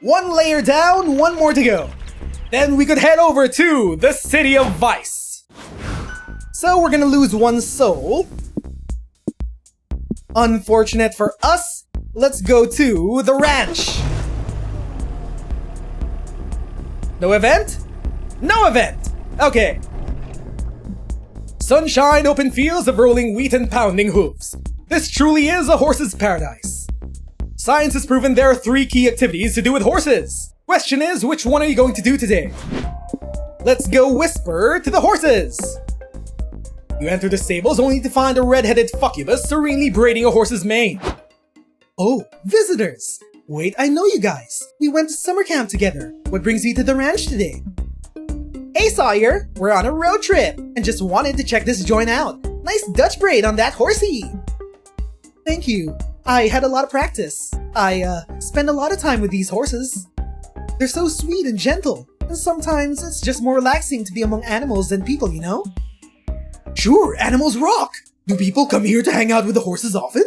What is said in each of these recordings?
One layer down, one more to go. Then we could head over to the City of Vice. So we're gonna lose one soul. Unfortunate for us, let's go to the ranch. No event? No event! Okay. Sunshine, open fields of rolling wheat and pounding hooves. This truly is a horse's paradise. Science has proven there are 3 key activities to do with horses. Question is, which one are you going to do today? Let's go whisper to the horses. You enter the stables only to find a red-headed fuckubus serenely braiding a horse's mane. Oh, visitors! Wait, I know you guys. We went to summer camp together. What brings you to the ranch today? Hey Sawyer, we're on a road trip and just wanted to check this joint out. Nice Dutch braid on that horsey. Thank you. I had a lot of practice. I spend a lot of time with these horses. They're so sweet and gentle, and sometimes it's just more relaxing to be among animals than people, you know? Sure, animals rock! Do people come here to hang out with the horses often?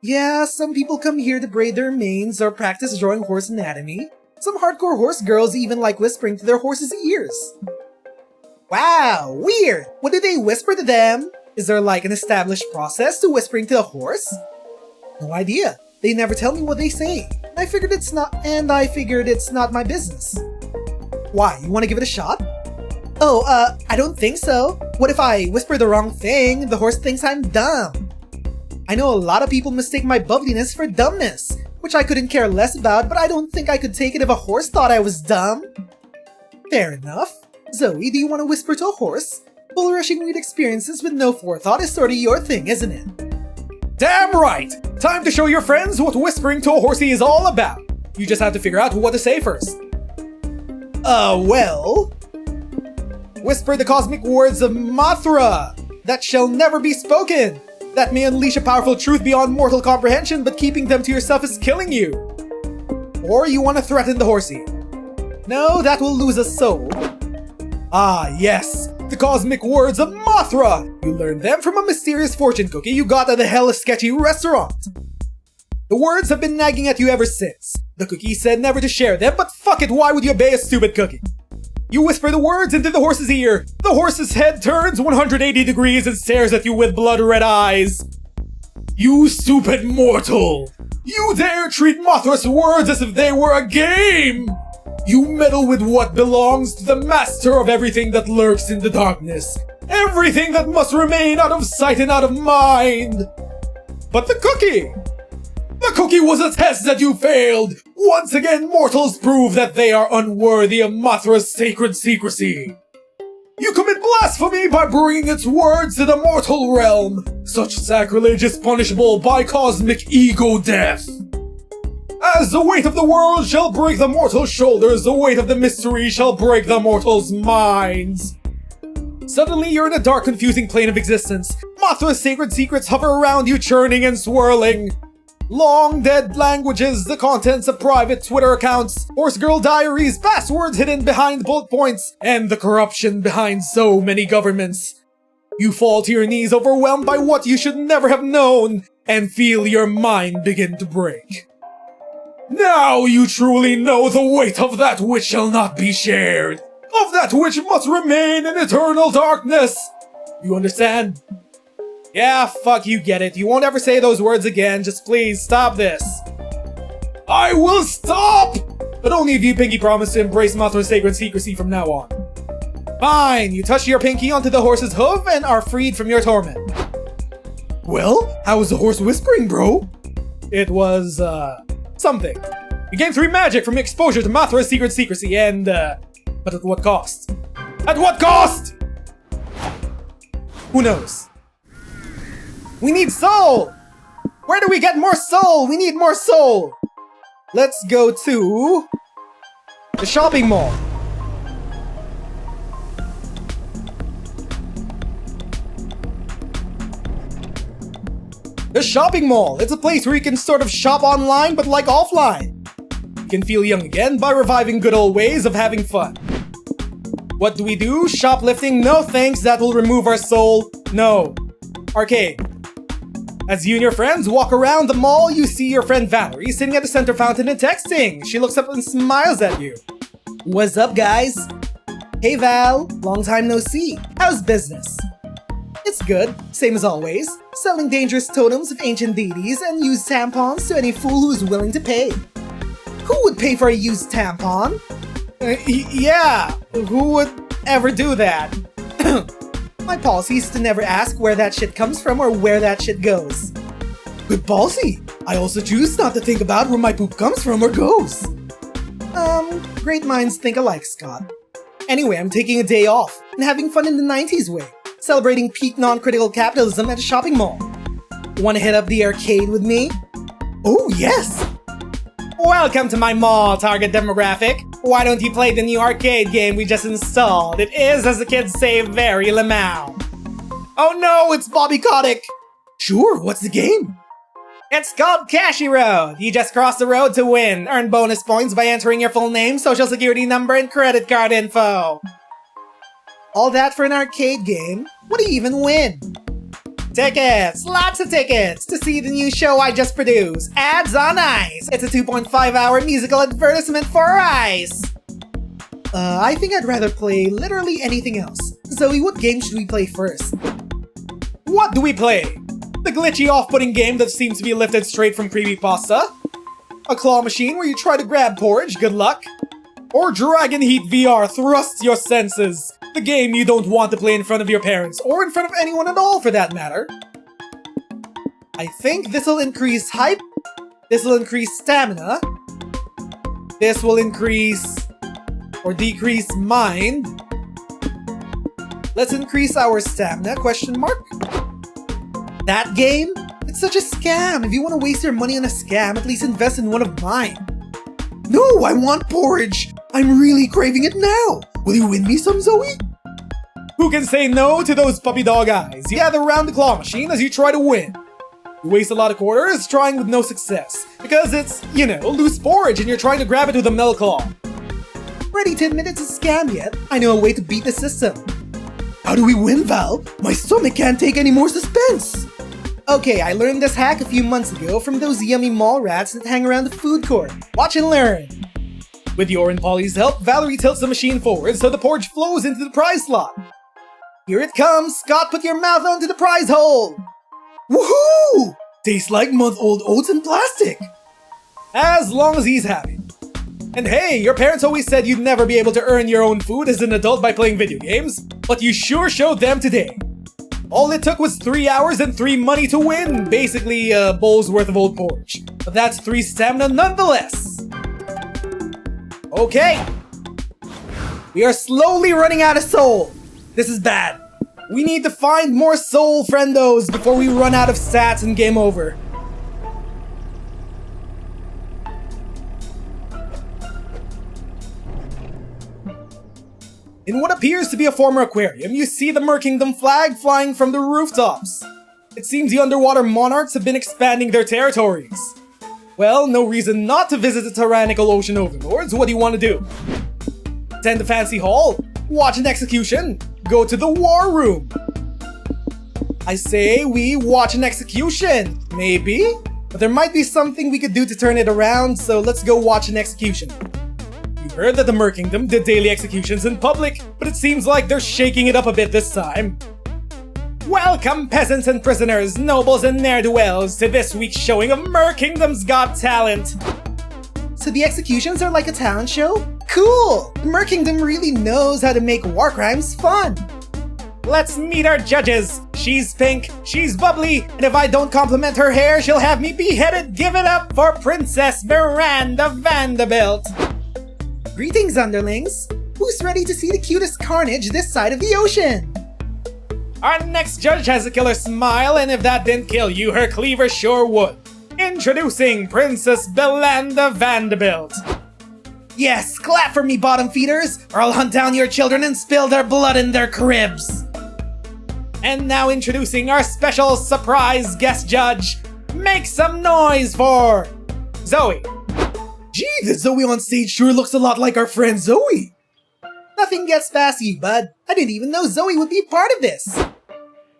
Yeah, some people come here to braid their manes or practice drawing horse anatomy. Some hardcore horse girls even like whispering to their horses' ears. Wow, weird! What do they whisper to them? Is there like an established process to whispering to a horse? No idea. They never tell me what they say. I figured it's not my business. Why, you want to give it a shot? Oh, I don't think so. What if I whisper the wrong thing? The horse thinks I'm dumb. I know a lot of people mistake my bubbliness for dumbness, which I couldn't care less about, but I don't think I could take it if a horse thought I was dumb. Fair enough. Zoe, do you want to whisper to a horse? Bull rushing weird experiences with no forethought is sort of your thing, isn't it? Damn right! Time to show your friends what whispering to a horsey is all about. You just have to figure out what to say first. Well... Whisper the cosmic words of Mothra that shall never be spoken. That may unleash a powerful truth beyond mortal comprehension, but keeping them to yourself is killing you. Or you want to threaten the horsey. No, that will lose a soul. Ah, yes. The cosmic words of Mothra! You learned them from a mysterious fortune cookie you got at the hella sketchy restaurant. The words have been nagging at you ever since. The cookie said never to share them, but fuck it, why would you obey a stupid cookie? You whisper the words into the horse's ear. The horse's head turns 180 degrees and stares at you with blood-red eyes. You stupid mortal! You dare treat Mothra's words as if they were a game! You meddle with what belongs to the master of everything that lurks in the darkness. Everything that must remain out of sight and out of mind. But the cookie! The cookie was a test that you failed! Once again, mortals prove that they are unworthy of Mothra's sacred secrecy. You commit blasphemy by bringing its words to the mortal realm. Such sacrilege is punishable by cosmic ego death. As the weight of the world shall break the mortal's shoulders, the weight of the mystery shall break the mortal's minds. Suddenly you're in a dark, confusing plane of existence. Mothra's sacred secrets hover around you, churning and swirling. Long dead languages, the contents of private Twitter accounts, horse girl diaries, passwords hidden behind bullet points, and the corruption behind so many governments. You fall to your knees overwhelmed by what you should never have known, and feel your mind begin to break. Now you truly know the weight of that which shall not be shared, of that which must remain in eternal darkness. You understand? Yeah, fuck, you get it. You won't ever say those words again. Just please, stop this. I will stop! But only if you pinky promise to embrace Mothra's sacred secrecy from now on. Fine, you touch your pinky onto the horse's hoof and are freed from your torment. Well, how was the horse whispering, bro? It was, something. You gain 3 magic from exposure to Mothra's secret secrecy and, but at what cost? At what cost? Who knows? We need soul! Where do we get more soul? We need more soul! Let's go to the shopping mall. The shopping mall! It's a place where you can sort of shop online, but like offline. You can feel young again by reviving good old ways of having fun. What do? Shoplifting? No thanks, that will remove our soul. No. Arcade. As you and your friends walk around the mall, you see your friend Valerie sitting at the center fountain and texting. She looks up and smiles at you. What's up, guys? Hey Val, long time no see. How's business? It's good, same as always. Selling dangerous totems of ancient deities and used tampons to any fool who's willing to pay. Who would pay for a used tampon? Yeah, who would ever do that? My policy is to never ask where that shit comes from or where that shit goes. Good policy! I also choose not to think about where my poop comes from or goes. Great minds think alike, Scott. Anyway, I'm taking a day off and having fun in the 90s way, celebrating peak non-critical capitalism at a shopping mall. Wanna hit up the arcade with me? Oh, yes! Welcome to my mall, target demographic. Why don't you play the new arcade game we just installed? It is, as the kids say, very lamau. Oh no, it's Bobby Kotick! Sure, what's the game? It's called Cashy Road. You just cross the road to win. Earn bonus points by entering your full name, social security number, and credit card info. All that for an arcade game? What do you even win? Tickets! Lots of tickets! To see the new show I just produced, Ads on Ice! It's a 2.5-hour musical advertisement for ice! I think I'd rather play literally anything else. Zoe, what game should we play first? What do we play? The glitchy off-putting game that seems to be lifted straight from creepypasta? A claw machine where you try to grab porridge, good luck? Or Dragon Heat VR thrusts your senses? The game you don't want to play in front of your parents, or in front of anyone at all for that matter. I think this'll increase hype, this'll increase stamina, this will increase or decrease mind. Let's increase our stamina, question mark. That game? It's such a scam. If you want to waste your money on a scam, at least invest in one of mine. No, I want porridge. I'm really craving it now. Will you win me some, Zoe? Who can say no to those puppy dog eyes? You gather around the claw machine as you try to win. You waste a lot of quarters trying with no success, because it's, loose porridge and you're trying to grab it with a milk claw. Ready to admit it's a scam yet? I know a way to beat the system. How do we win, Val? My stomach can't take any more suspense. Okay, I learned this hack a few months ago from those yummy mall rats that hang around the food court. Watch and learn. With your and Polly's help, Valerie tilts the machine forward so the porridge flows into the prize slot. Here it comes! Scott, put your mouth onto the prize hole! Woohoo! Tastes like month-old oats in plastic! As long as he's happy. And hey, your parents always said you'd never be able to earn your own food as an adult by playing video games, but you sure showed them today. All it took was 3 hours and 3 money to win, basically a bowl's worth of old porridge. But that's 3 stamina nonetheless. Okay. We are slowly running out of soul. This is bad. We need to find more soul friendos before we run out of stats and game over. In what appears to be a former aquarium, you see the Merkingdom flag flying from the rooftops. It seems the underwater monarchs have been expanding their territories. Well, no reason not to visit the tyrannical ocean overlords. What do you want to do? Attend the fancy hall? Watch an execution? Go to the war room? I say we watch an execution. Maybe? But there might be something we could do to turn it around, so let's go watch an execution. You heard that the Merkingdom did daily executions in public, but it seems like they're shaking it up a bit this time. Welcome, peasants and prisoners, nobles and ne'er-do-wells, to this week's showing of Merkingdom's Got Talent. So the executions are like a talent show? Cool! Merkingdom really knows how to make war crimes fun. Let's meet our judges. She's pink, she's bubbly, and if I don't compliment her hair, she'll have me beheaded. Give it up for Princess Miranda Vanderbilt. Greetings, underlings. Who's ready to see the cutest carnage this side of the ocean? Our next judge has a killer smile, and if that didn't kill you, her cleaver sure would. Introducing Princess Belanda Vanderbilt. Yes, clap for me, bottom feeders, or I'll hunt down your children and spill their blood in their cribs. And now introducing our special surprise guest judge. Make some noise for Zoe. Gee, the Zoe on stage sure looks a lot like our friend Zoe. Nothing gets past you, bud. I didn't even know Zoe would be part of this.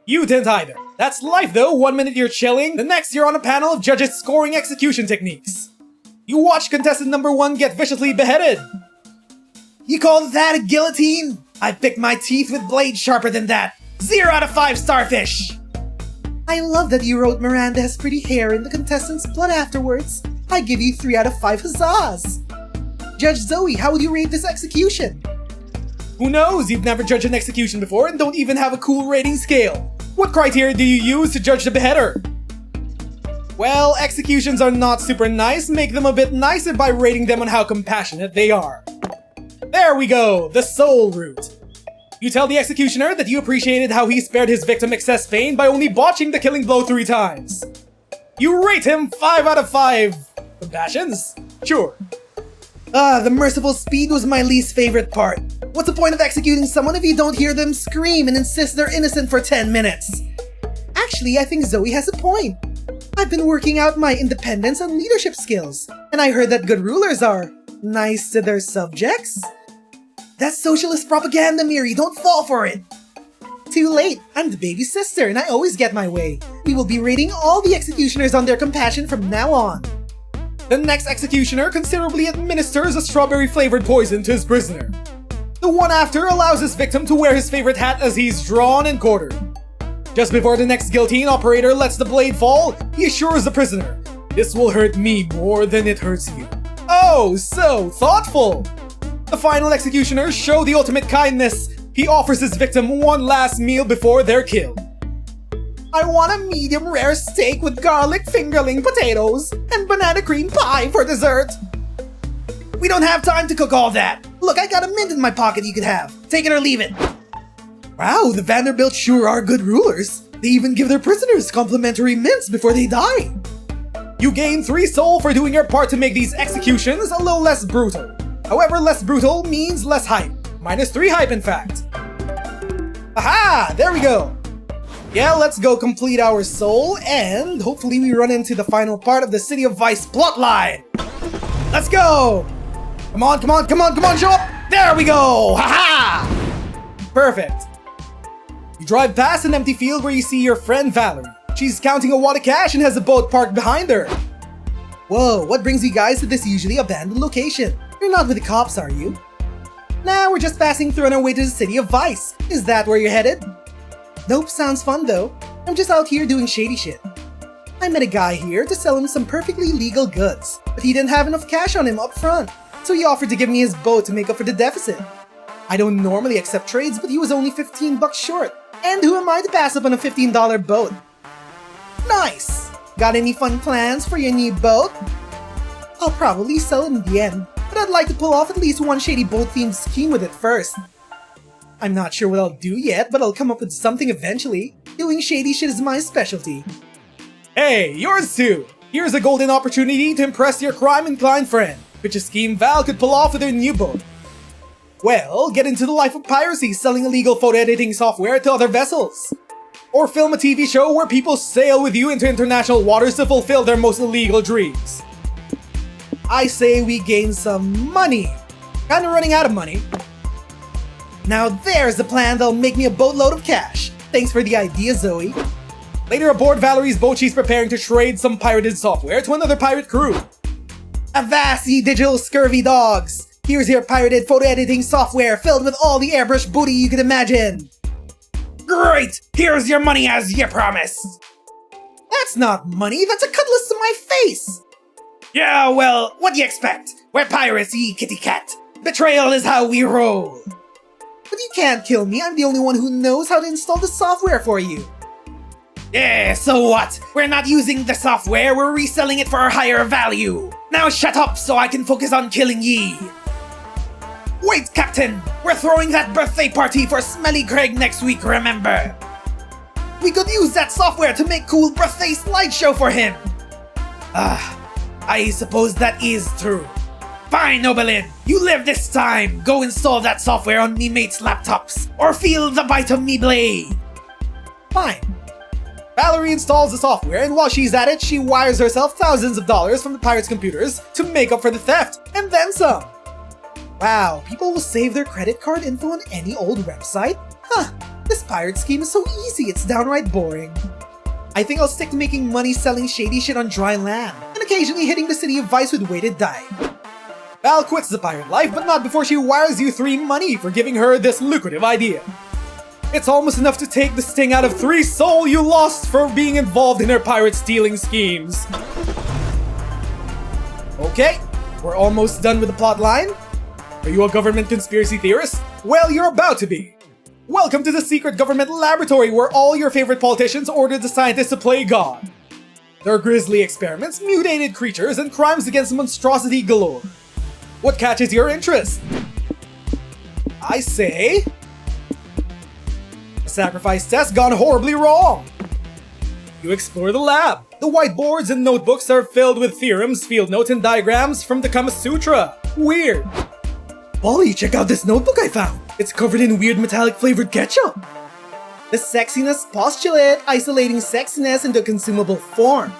You didn't either. That's life though, 1 minute you're chilling, the next you're on a panel of judges scoring execution techniques. You watch contestant number 1 get viciously beheaded. You call that a guillotine? I picked my teeth with blades sharper than that. 0 out of 5 starfish! I love that you wrote Miranda has pretty hair in the contestant's blood afterwards. I give you 3 out of 5 huzzas. Judge Zoe, how would you rate this execution? Who knows? You've never judged an execution before and don't even have a cool rating scale. What criteria do you use to judge the beheader? Well, executions are not super nice. Make them a bit nicer by rating them on how compassionate they are. There we go, the soul route. You tell the executioner that you appreciated how he spared his victim excess pain by only botching the killing blow 3 times. You rate him 5 out of 5 compassions? Sure. The merciful speed was my least favorite part. What's the point of executing someone if you don't hear them scream and insist they're innocent for 10 minutes? Actually, I think Zoe has a point. I've been working out my independence and leadership skills, and I heard that good rulers are nice to their subjects. That's socialist propaganda, Miri. Don't fall for it. Too late. I'm the baby sister, and I always get my way. We will be rating all the executioners on their compassion from now on. The next executioner considerably administers a strawberry-flavored poison to his prisoner. The one after allows his victim to wear his favorite hat as he's drawn and quartered. Just before the next guillotine operator lets the blade fall, he assures the prisoner, "This will hurt me more than it hurts you." Oh, so thoughtful! The final executioners show the ultimate kindness. He offers his victim one last meal before they're killed. I want a medium rare steak with garlic fingerling potatoes and banana cream pie for dessert. We don't have time to cook all that. Look, I got a mint in my pocket you could have. Take it or leave it. Wow, the Vanderbilt sure are good rulers. They even give their prisoners complimentary mints before they die. You gain 3 soul for doing your part to make these executions a little less brutal. However, less brutal means less hype. -3 hype, in fact. Aha! There we go. Yeah, let's go complete our soul, and hopefully we run into the final part of the City of Vice plotline. Let's go! Come on, come on, come on, come on, show up! There we go! Haha! Perfect. You drive past an empty field where you see your friend Valerie. She's counting a wad of cash and has a boat parked behind her. Whoa, what brings you guys to this usually abandoned location? You're not with the cops, are you? Nah, we're just passing through on our way to the City of Vice. Is that where you're headed? Nope, sounds fun though. I'm just out here doing shady shit. I met a guy here to sell him some perfectly legal goods, but he didn't have enough cash on him up front, so he offered to give me his boat to make up for the deficit. I don't normally accept trades, but he was only 15 bucks short. And who am I to pass up on a $15 boat? Nice! Got any fun plans for your new boat? I'll probably sell it in the end, but I'd like to pull off at least one shady boat-themed scheme with it first. I'm not sure what I'll do yet, but I'll come up with something eventually. Doing shady shit is my specialty. Hey, yours too! Here's a golden opportunity to impress your crime-inclined friend. Pitch a scheme Val could pull off with her new boat. Well, get into the life of piracy selling illegal photo editing software to other vessels. Or film a TV show where people sail with you into international waters to fulfill their most illegal dreams. I say we gain some money. Kinda running out of money. Now there's the plan that'll make me a boatload of cash. Thanks for the idea, Zoe. Later aboard Valerie's boat, she's preparing to trade some pirated software to another pirate crew. Avast, ye digital scurvy dogs! Here's your pirated photo editing software filled with all the airbrush booty you can imagine. Great! Here's your money as you promised! That's not money, that's a cutlass to my face! Yeah, well, what do you expect? We're pirates, ye kitty cat. Betrayal is how we roll. But you can't kill me, I'm the only one who knows how to install the software for you. Yeah, so what? We're not using the software, we're reselling it for a higher value. Now shut up so I can focus on killing ye. Wait, Captain! We're throwing that birthday party for Smelly Craig next week, remember? We could use that software to make cool birthday slideshow for him! I suppose that is true. Fine, Nobelin! You live this time! Go install that software on me mates' laptops, or feel the bite of me blade! Fine. Valerie installs the software, and while she's at it, she wires herself thousands of dollars from the pirates' computers to make up for the theft, and then some! Wow, people will save their credit card info on any old website? Huh, this pirate scheme is so easy it's downright boring. I think I'll stick to making money selling shady shit on dry land, and occasionally hitting the city of Vice with weighted dye. Val quits the pirate life, but not before she wires you 3 money for giving her this lucrative idea. It's almost enough to take the sting out of 3 soul you lost for being involved in her pirate stealing schemes. Okay, we're almost done with the plot line. Are you a government conspiracy theorist? Well, you're about to be. Welcome to the secret government laboratory where all your favorite politicians ordered the scientists to play God. There are grisly experiments, mutated creatures, and crimes against monstrosity galore. What catches your interest? I say... a sacrifice test gone horribly wrong. You explore the lab. The whiteboards and notebooks are filled with theorems, field notes, and diagrams from the Kama Sutra. Weird. Polly, check out this notebook I found. It's covered in weird metallic flavored ketchup. The sexiness postulate, isolating sexiness into a consumable form.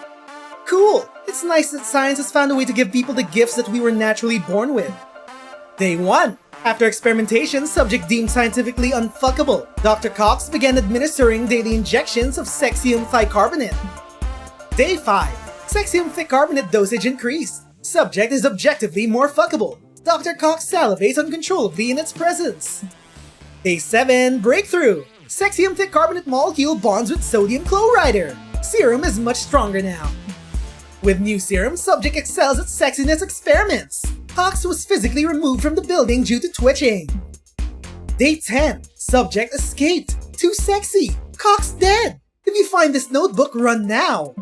Cool. It's nice that science has found a way to give people the gifts that we were naturally born with. Day 1. After experimentation, subject deemed scientifically unfuckable, Dr. Cox began administering daily injections of sexium thicarbonate. Day 5. Sexium thicarbonate dosage increased. Subject is objectively more fuckable. Dr. Cox salivates uncontrollably in its presence. Day 7. Breakthrough. Sexium thicarbonate molecule bonds with sodium chloride. Serum is much stronger now. With new serum, subject excels at sexiness experiments. Cox was physically removed from the building due to twitching. Day 10. Subject escaped. Too sexy. Cox dead. If you find this notebook, run now.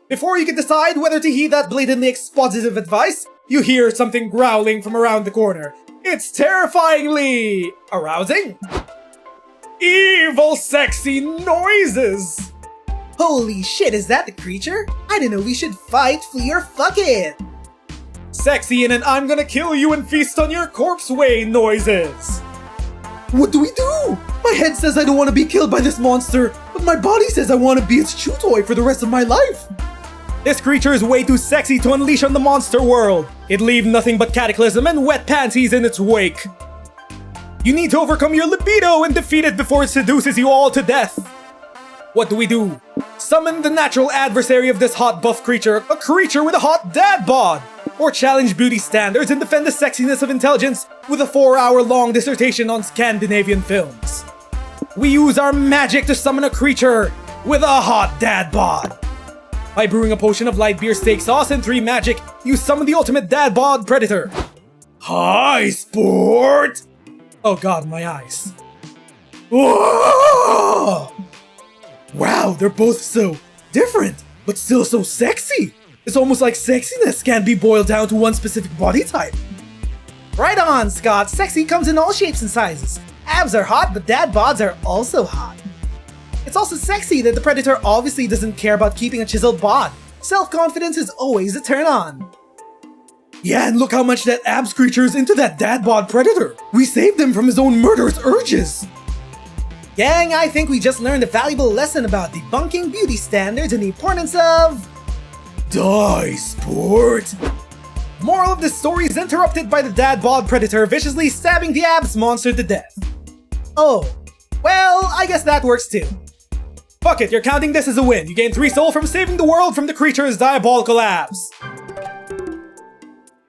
Before you can decide whether to heed that blatantly expositive advice, you hear something growling from around the corner. It's terrifyingly... arousing? Evil sexy noises! Holy shit, is that the creature? I didn't know we should fight, flee, or fuck it! Sexy in an I'm gonna kill you and feast on your corpse way noises! What do we do? My head says I don't want to be killed by this monster, but my body says I want to be its chew toy for the rest of my life! This creature is way too sexy to unleash on the monster world. It'd leave nothing but cataclysm and wet panties in its wake. You need to overcome your libido and defeat it before it seduces you all to death. What do we do? Summon the natural adversary of this hot buff creature, a creature with a hot dad bod! Or challenge beauty standards and defend the sexiness of intelligence with a 4-hour-long dissertation on Scandinavian films. We use our magic to summon a creature with a hot dad bod. By brewing a potion of light beer steak sauce and 3 magic, you summon the ultimate dad bod predator. Hi, sport! Oh god, my eyes. Whoa! Wow, they're both so different, but still so sexy. It's almost like sexiness can't be boiled down to one specific body type. Right on, Scott. Sexy comes in all shapes and sizes. Abs are hot, but dad bods are also hot. It's also sexy that the predator obviously doesn't care about keeping a chiseled bod. Self-confidence is always a turn-on. Yeah, and look how much that abs creature is into that dad bod predator. We saved him from his own murderous urges. Gang, I think we just learned a valuable lesson about debunking beauty standards and the importance of... die, sport! Moral of this story is interrupted by the dad bod predator viciously stabbing the abs monster to death. Oh, well, I guess that works too. Fuck it, you're counting this as a win. You gain 3 soul from saving the world from the creature's diabolical abs.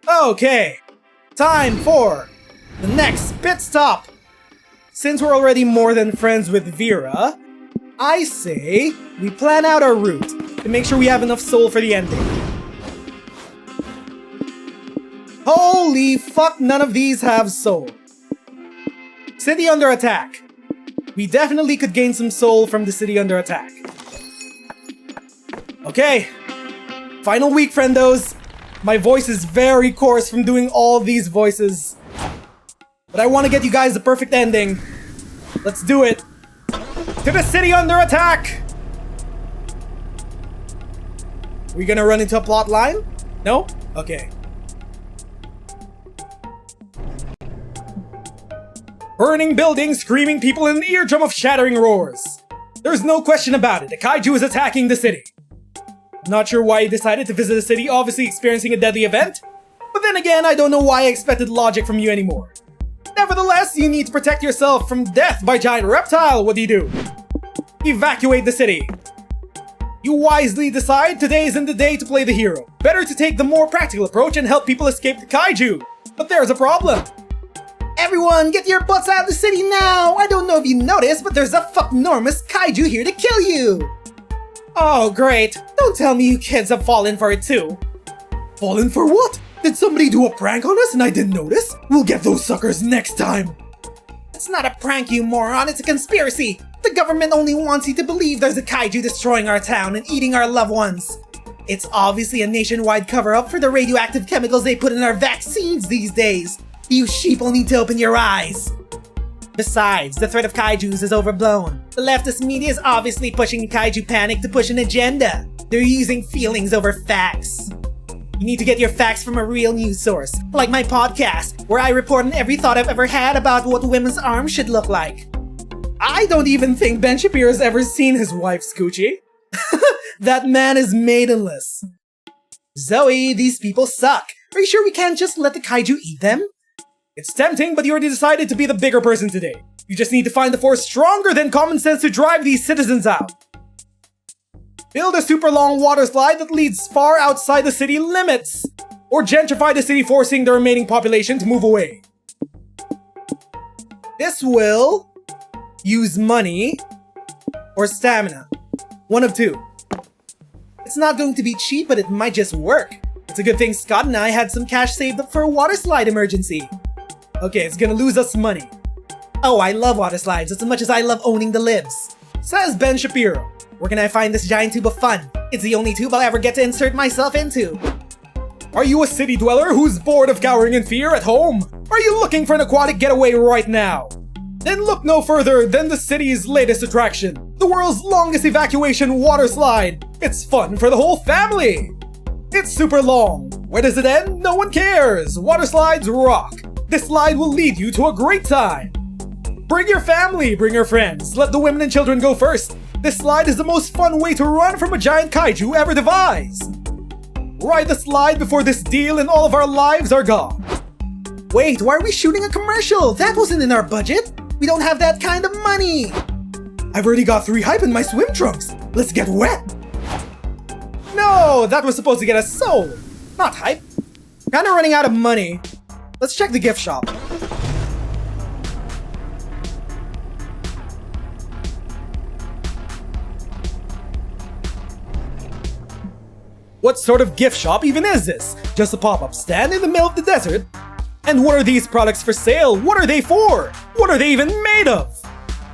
Okay, time for the next pit stop. Since we're already more than friends with Vera, I say we plan out our route to make sure we have enough soul for the ending. Holy fuck, none of these have soul. City under attack. We definitely could gain some soul from the city under attack. Okay, final week, friendos. My voice is very coarse from doing all these voices. But I want to get you guys the perfect ending. Let's do it. To the city under attack! We gonna run into a plot line? No? Okay. Burning buildings, screaming people, and an eardrum of shattering roars. There's no question about it, the kaiju is attacking the city. Not sure why he decided to visit the city, obviously experiencing a deadly event. But then again, I don't know why I expected logic from you anymore. Nevertheless, you need to protect yourself from death by giant reptile. What do? Evacuate the city. You wisely decide today isn't the day to play the hero. Better to take the more practical approach and help people escape the kaiju. But there's a problem. Everyone, get your butts out of the city now! I don't know if you noticed, but there's a fuck-normous kaiju here to kill you! Oh, great. Don't tell me you kids have fallen for it too. Fallen for what? Did somebody do a prank on us and I didn't notice? We'll get those suckers next time. It's not a prank, you moron, it's a conspiracy! The government only wants you to believe there's a kaiju destroying our town and eating our loved ones. It's obviously a nationwide cover-up for the radioactive chemicals they put in our vaccines these days. You sheeple need to open your eyes. Besides, the threat of kaijus is overblown. The leftist media is obviously pushing kaiju panic to push an agenda. They're using feelings over facts. You need to get your facts from a real news source, like my podcast, where I report on every thought I've ever had about what women's arms should look like. I don't even think Ben Shapiro's ever seen his wife's coochie. That man is maidenless. Zoe, these people suck. Are you sure we can't just let the kaiju eat them? It's tempting, but you already decided to be the bigger person today. You just need to find the force stronger than common sense to drive these citizens out. Build a super long water slide that leads far outside the city limits. Or gentrify the city, forcing the remaining population to move away. This will use money or stamina. One of two. It's not going to be cheap, but it might just work. It's a good thing Scott and I had some cash saved up for a water slide emergency. Okay, it's gonna lose us money. Oh, I love water slides as much as I love owning the libs. Says Ben Shapiro. Where can I find this giant tube of fun? It's the only tube I'll ever get to insert myself into. Are you a city dweller who's bored of cowering in fear at home? Are you looking for an aquatic getaway right now? Then look no further than the city's latest attraction, the world's longest evacuation water slide. It's fun for the whole family. It's super long. Where does it end? No one cares. Water slides rock. This slide will lead you to a great time. Bring your family, bring your friends. Let the women and children go first. This slide is the most fun way to run from a giant kaiju ever devised. Ride the slide before this deal and all of our lives are gone. Wait, why are we shooting a commercial? That wasn't in our budget. We don't have that kind of money. I've already got 3 hype in my swim trunks. Let's get wet. No, that was supposed to get us sold, not hype. Kinda running out of money. Let's check the gift shop. What sort of gift shop even is this? Just a pop-up stand in the middle of the desert? And what are these products for sale? What are they for? What are they even made of?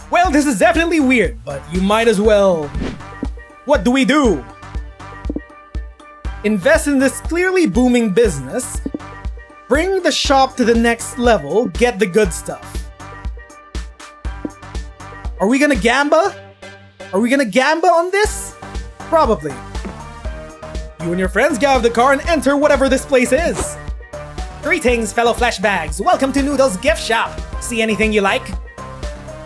Well, this is definitely weird, but you might as well... What do we do? Invest in this clearly booming business. Bring the shop to the next level. Get the good stuff. Are we gonna gamba? Are we gonna gamba on this? Probably. You and your friends get out of the car and enter whatever this place is. Greetings, fellow flashbags. Welcome to Noodle's gift shop. See anything you like?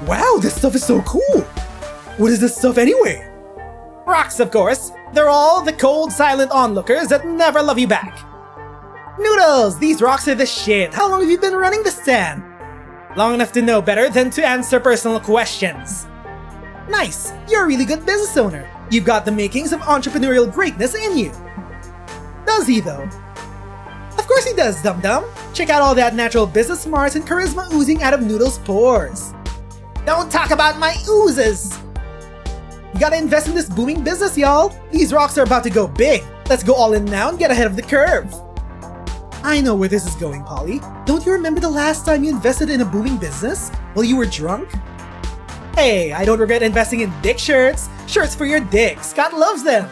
Wow, this stuff is so cool. What is this stuff anyway? Rocks, of course. They're all the cold, silent onlookers that never love you back. Noodles, these rocks are the shit. How long have you been running the stand? Long enough to know better than to answer personal questions. Nice, you're a really good business owner. You've got the makings of entrepreneurial greatness in you. Does he though? Of course he does, dum-dum. Check out all that natural business smarts and charisma oozing out of Noodle's pores. Don't talk about my oozes! You gotta invest in this booming business, y'all. These rocks are about to go big. Let's go all in now and get ahead of the curve. I know where this is going, Polly. Don't you remember the last time you invested in a booming business? While you were drunk? Hey, I don't regret investing in dick shirts. Shirts for your dick. Scott loves them.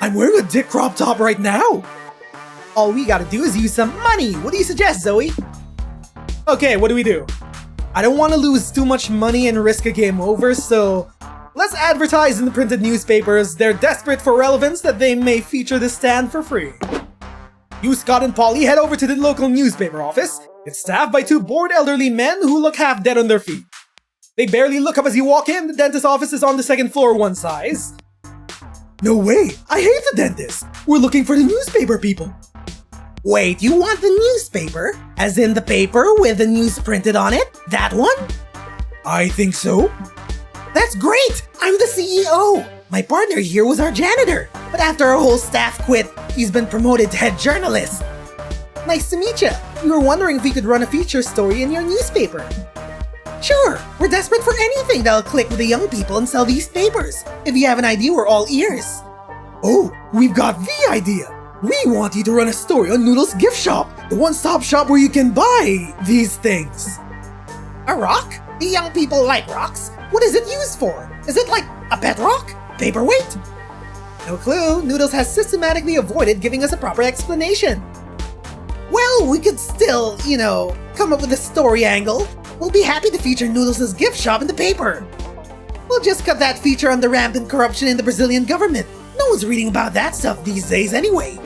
I'm wearing a dick crop top right now. All we gotta do is use some money. What do you suggest, Zoe? Okay, what do we do? I don't want to lose too much money and risk a game over, so let's advertise in the printed newspapers. They're desperate for relevance that they may feature the stand for free. You, Scott, and Polly head over to the local newspaper office. It's staffed by 2 bored elderly men who look half dead on their feet. They barely look up as you walk in. The dentist office is on the 2nd floor, one size. No way! I hate the dentist! We're looking for the newspaper people. Wait, you want the newspaper? As in the paper with the news printed on it? That one? I think so. That's great! I'm the CEO! My partner here was our janitor, but after our whole staff quit, he's been promoted to head journalist. Nice to meet you. We were wondering if we could run a feature story in your newspaper. Sure, we're desperate for anything that'll click with the young people and sell these papers. If you have an idea, we're all ears. Oh, we've got the idea! We want you to run a story on Noodle's gift shop, the one-stop shop where you can buy these things. A rock? The young people like rocks. What is it used for? Is it like a pet rock? Paperweight? No clue. Noodles has systematically avoided giving us a proper explanation. Well, we could still, come up with a story angle. We'll be happy to feature Noodles' gift shop in the paper. We'll just cut that feature on the rampant corruption in the Brazilian government. No one's reading about that stuff these days anyway.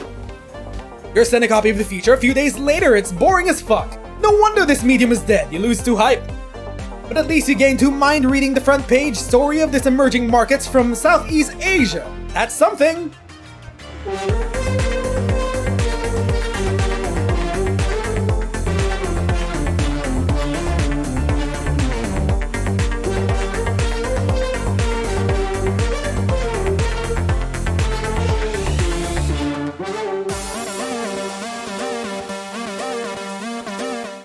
You're sent a copy of the feature a few days later. It's boring as fuck. No wonder this medium is dead. You lose 2 hype. But at least you gain 2 mind reading the front page story of this emerging markets from Southeast Asia. That's something.